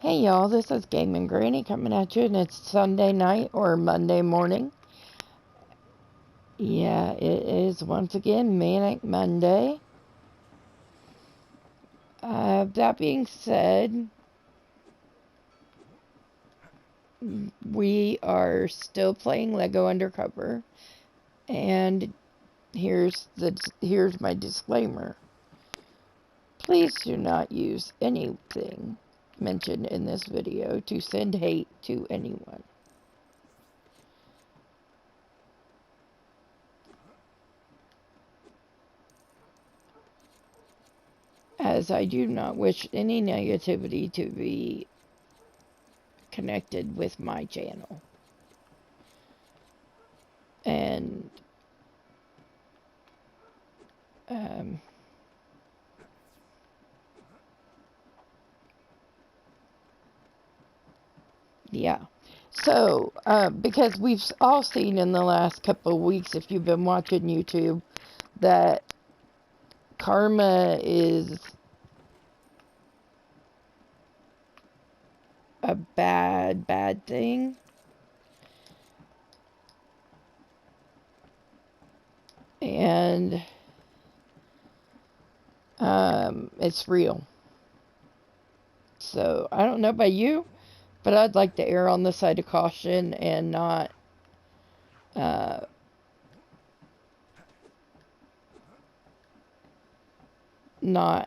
Hey y'all, this is Gaming Granny coming at you, and it's Sunday night or Monday morning. Yeah, it is once again Manic Monday. That being said, we are still playing Lego Undercover, and here's my disclaimer. Please do not use anything mentioned in this video to send hate to anyone. As I do not wish any negativity to be connected with my channel. And yeah. So, because we've all seen in the last couple of weeks, if you've been watching YouTube, that karma is a bad thing. And it's real. So, I don't know about you, but I'd like to err on the side of caution and not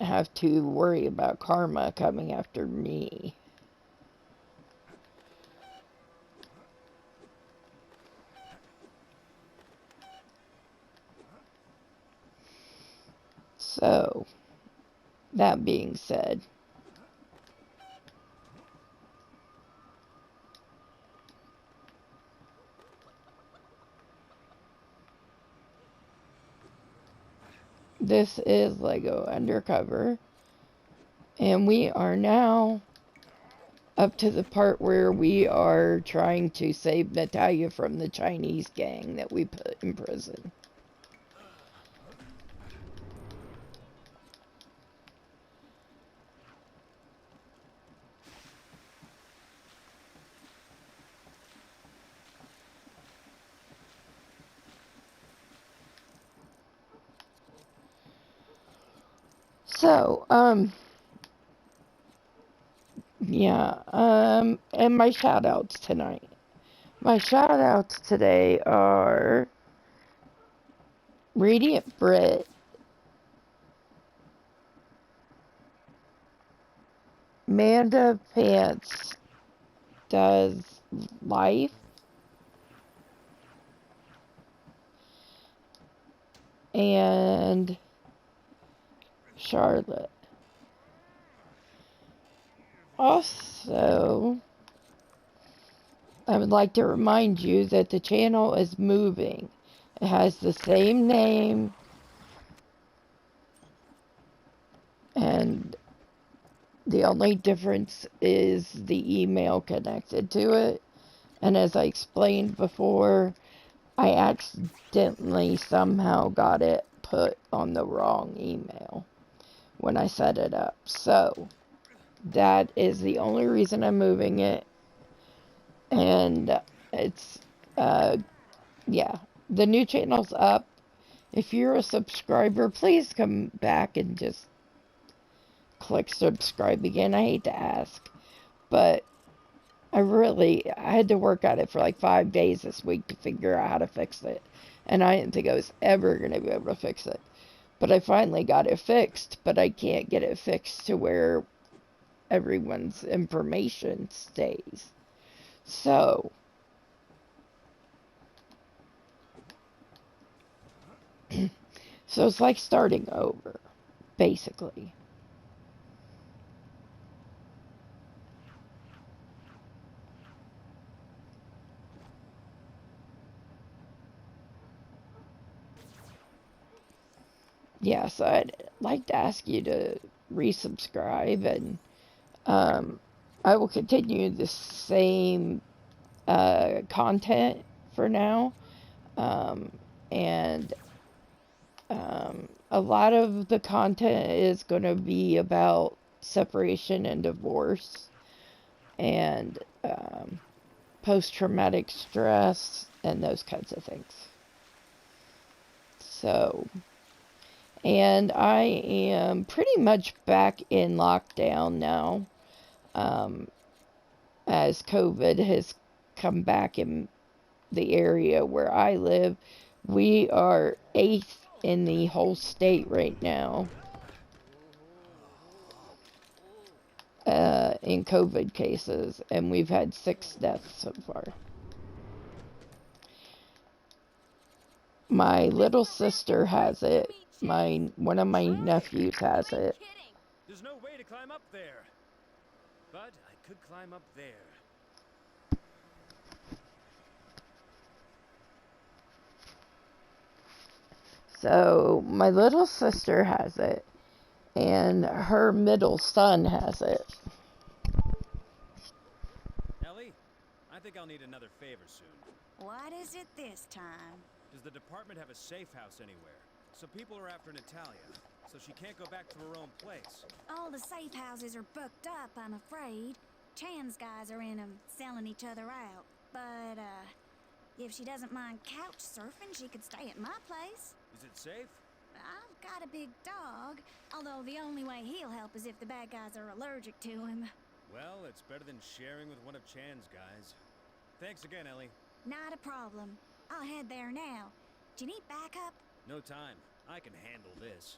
have to worry about karma coming after me. So, that being said, this is Lego Undercover, and we are now up to the part where we are trying to save Natalia from the Chinese gang that we put in prison. So, yeah, and my shout-outs tonight. My shout-outs today are Radiant Brit, Manda Pants Does Life, and Charlotte. Also, I would like to remind you that the channel is moving. It has the same name, and the only difference is the email connected to it. And as I explained before, I accidentally somehow got it put on the wrong email when I set it up. So, that is the only reason I'm moving it. And it's, yeah, the new channel's up. If you're a subscriber, please come back and just click subscribe again. I hate to ask, but I had to work at it for like 5 days this week to figure out how to fix it. And I didn't think I was ever going to be able to fix it. But I finally got it fixed, but I can't get it fixed to where everyone's information stays. So, it's like starting over, basically. Yeah, so I'd like to ask you to resubscribe, and I will continue the same content for now. And a lot of the content is going to be about separation and divorce. and post-traumatic stress and those kinds of things. So, and I am pretty much back in lockdown now, as COVID has come back in the area where I live. We are 8th in the whole state right now in COVID cases, and we've had 6 deaths so far. My little sister has it. One of my nephews has it. There's no way to climb up there, but I could climb up there. So my little sister has it, and her middle son has it. Ellie, I think I'll need another favor soon. What is it this time? Does the department have a safe house anywhere? Some people are after Natalia, so she can't go back to her own place. All the safe houses are booked up, I'm afraid. Chan's guys are in them, selling each other out. But, if she doesn't mind couch surfing, she could stay at my place. Is it safe? I've got a big dog, although the only way he'll help is if the bad guys are allergic to him. Well, it's better than sharing with one of Chan's guys. Thanks again, Ellie. Not a problem. I'll head there now. Do you need backup? No time. I can handle this.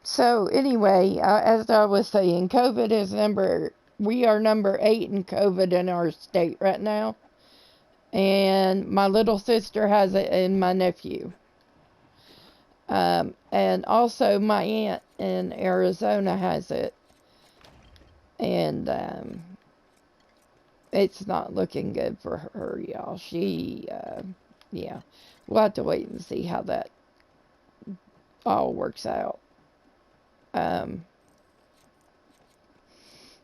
So anyway, as I was saying, we are number 8 in COVID in our state right now. And my little sister has it and my nephew. And also my aunt in Arizona has it. And, it's not looking good for her, y'all. Yeah, we'll have to wait and see how that all works out.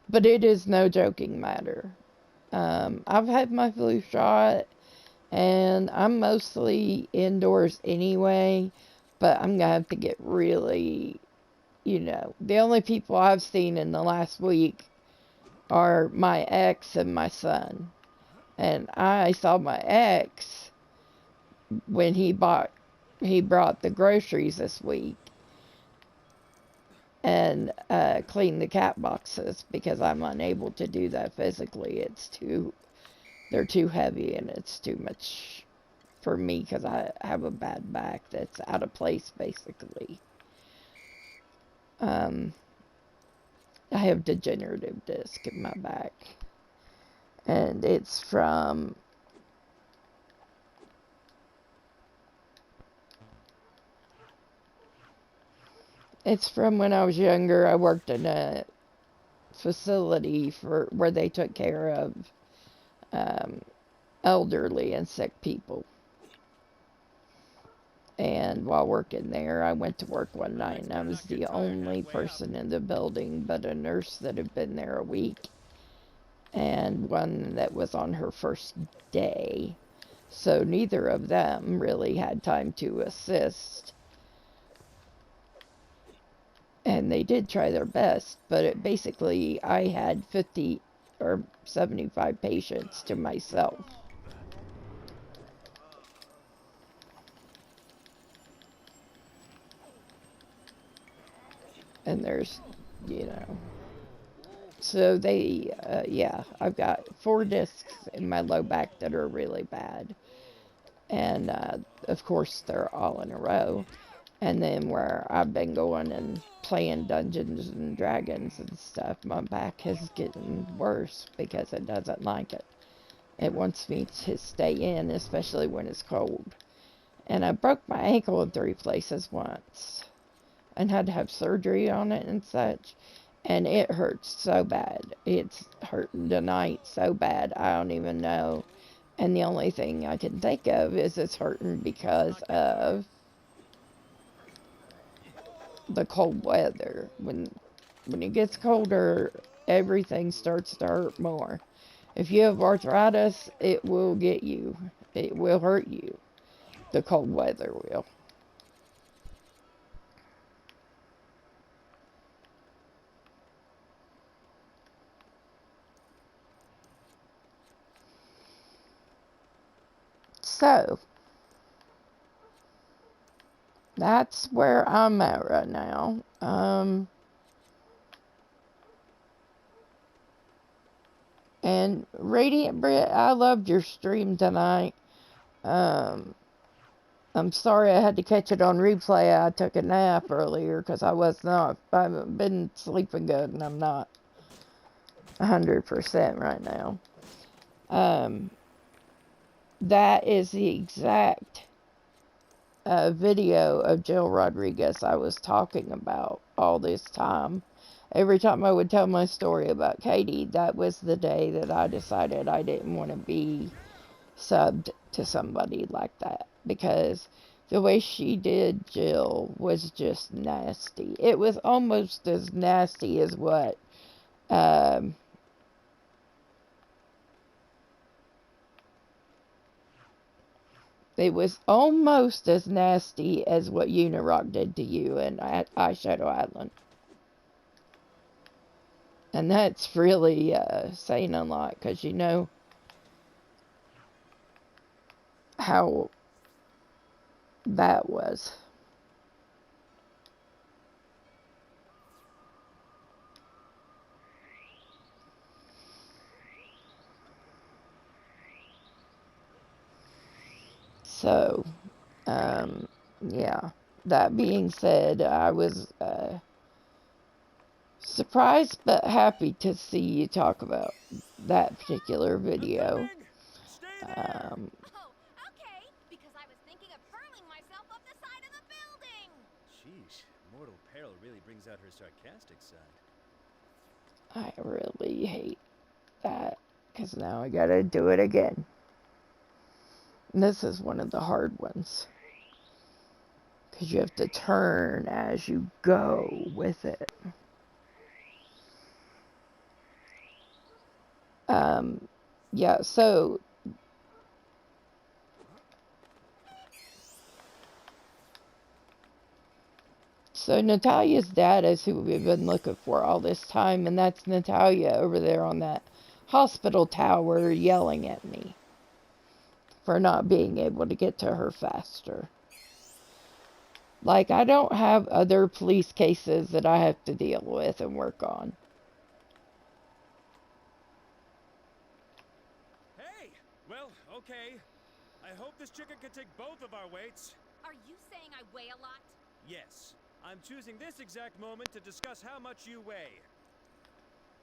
But it is no joking matter. I've had my flu shot, and I'm mostly indoors anyway, but I'm gonna have to get really, the only people I've seen in the last week are my ex and my son. And I saw my ex when he brought the groceries this week and cleaned the cat boxes, because I'm unable to do that physically. They're too heavy, and it's too much for me because I have a bad back that's out of place, basically. I have degenerative disc in my back, and it's from when I was younger. I worked in a facility where they took care of elderly and sick people. And while working there, I went to work one night, and I was the only person in the building but a nurse that had been there a week, and one that was on her first day. So neither of them really had time to assist. And they did try their best, but basically I had 50 or 75 patients to myself. And there's, so I've got 4 discs in my low back that are really bad. And, of course, they're all in a row. And then where I've been going and playing Dungeons and Dragons and stuff, my back is getting worse because it doesn't like it. It wants me to stay in, especially when it's cold. And I broke my ankle in 3 places once and had to have surgery on it and such. And it hurts so bad. It's hurting tonight so bad. I don't even know And the only thing I can think of is it's hurting because of the cold weather. When it gets colder, everything starts to hurt more. If you have arthritis, it will get you. It will hurt you. The cold weather will. So, that's where I'm at right now. And Radiant Brit, I loved your stream tonight. Um, I'm sorry I had to catch it on replay. I took a nap earlier because I haven't been sleeping good and I'm not 100% right now. That is the exact video of Jill Rodriguez I was talking about all this time. Every time I would tell my story about Katie, that was the day that I decided I didn't want to be subbed to somebody like that, because the way she did Jill was just nasty. It was almost as nasty as what it was almost as nasty as what Unirock did to you in Eyeshadow Island. And that's really saying a lot, because you know how that was. So, yeah. That being said, I was surprised but happy to see you talk about that particular video. Stay there! Um, Oh, okay, because I was thinking of hurling myself off the side of the building. Sheesh, mortal peril really brings out her sarcastic side. I really hate that, because now I gotta do it again. And this is one of the hard ones, because you have to turn as you go with it. Yeah, so Natalia's dad is who we've been looking for all this time, and that's Natalia over there on that hospital tower yelling at me for not being able to get to her faster. Like, I don't have other police cases that I have to deal with and work on. Hey! Well, okay. I hope this chicken can take both of our weights. Are you saying I weigh a lot? Yes. I'm choosing this exact moment to discuss how much you weigh.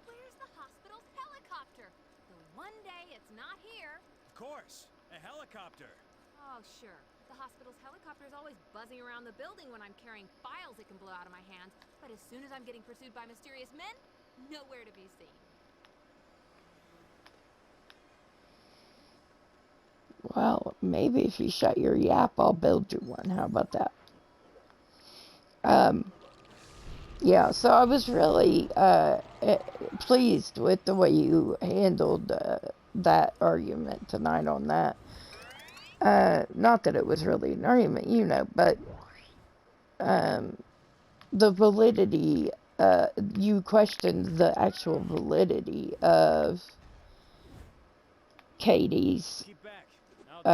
Where's the hospital's helicopter? The one day it's not here. Of course. A helicopter. Oh, sure. The hospital's helicopter is always buzzing around the building when I'm carrying files it can blow out of my hands. But as soon as I'm getting pursued by mysterious men, nowhere to be seen. Well, maybe if you shut your yap, I'll build you one. How about that? Yeah, so I was really pleased with the way you handled that argument tonight on that. Not that it was really an argument, you know, but the validity, you questioned the actual validity of Katie's Keep back.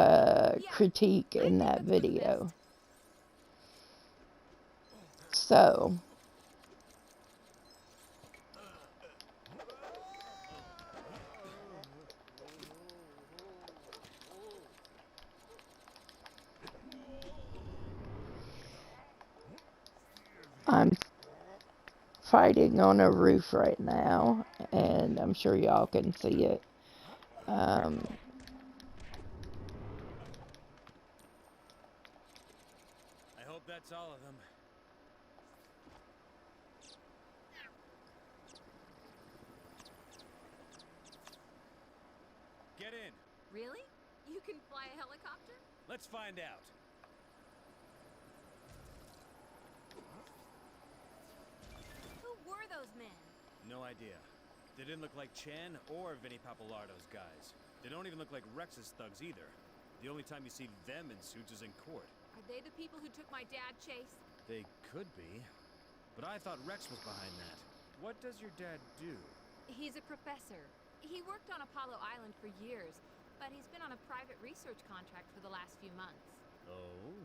I'll critique in that video. So, I'm fighting on a roof right now, and I'm sure y'all can see it. I hope that's all of them. Get in. Really? Let's find out. Who were those men? No idea. They didn't look like Chan or Vinny Papalardo's guys. They don't even look like Rex's thugs either. The only time you see them in suits is in court. Are they the people who took my dad, Chase? They could be. But I thought Rex was behind that. What does your dad do? He's a professor. He worked on Apollo Island for years, but he's been on a private research contract for the last few months. Oh?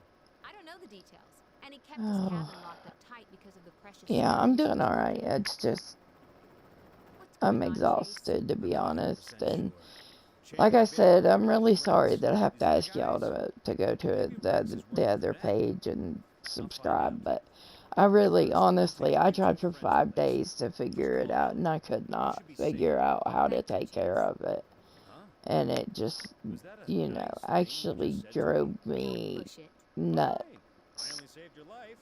I don't know the details, and he kept his cabin locked up tight because of the precious. Yeah, I'm doing alright. It's just, What's I'm going on, Chase? exhausted, to be honest. 100% And sure. like I Chan said, and I'm really Rex, sorry that I have to these ask y'all guys? to go to Maybe the, Rex is the working other for them. page and subscribe, but I really, honestly, I tried for 5 days to figure it out, and I could not figure out how to take care of it. Huh? And it just, Was that a you know, nice thing you actually just said to me? drove Don't me push it. nuts. Hey, I only saved your life.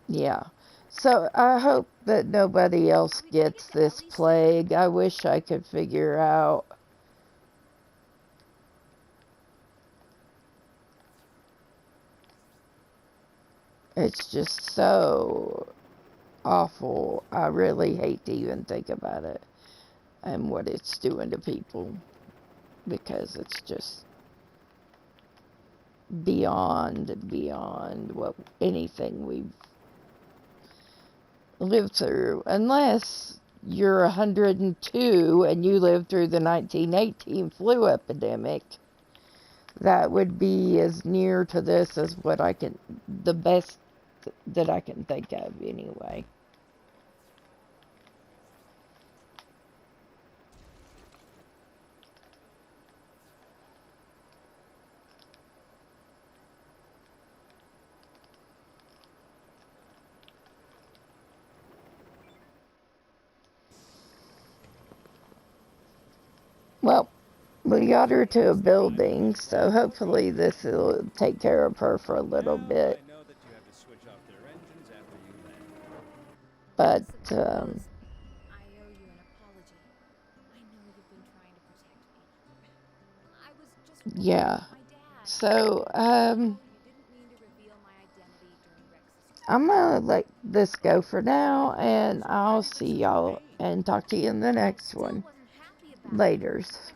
Yeah. So I hope that nobody else gets this plague. I wish I could figure out it's just so awful. I really hate to even think about it and what it's doing to people because it's just beyond what anything we've lived through, unless you're 102 and you lived through the 1918 flu epidemic. That would be as near to this as what I can, the best that I can think of anyway. Well, we got her to a building, so hopefully this will take care of her for a little Now bit. I know that you have to switch off their engines after you land. But, Suppose I owe you an apology. I know you've been trying to protect me. I was just worried yeah. about my dad. So, I know you didn't mean to reveal my identity during Rex's trial. I'm gonna let this go for now, and I'll Maybe see this is y'all me. and talk to you in the next Still one. wasn't happy about it. Laters.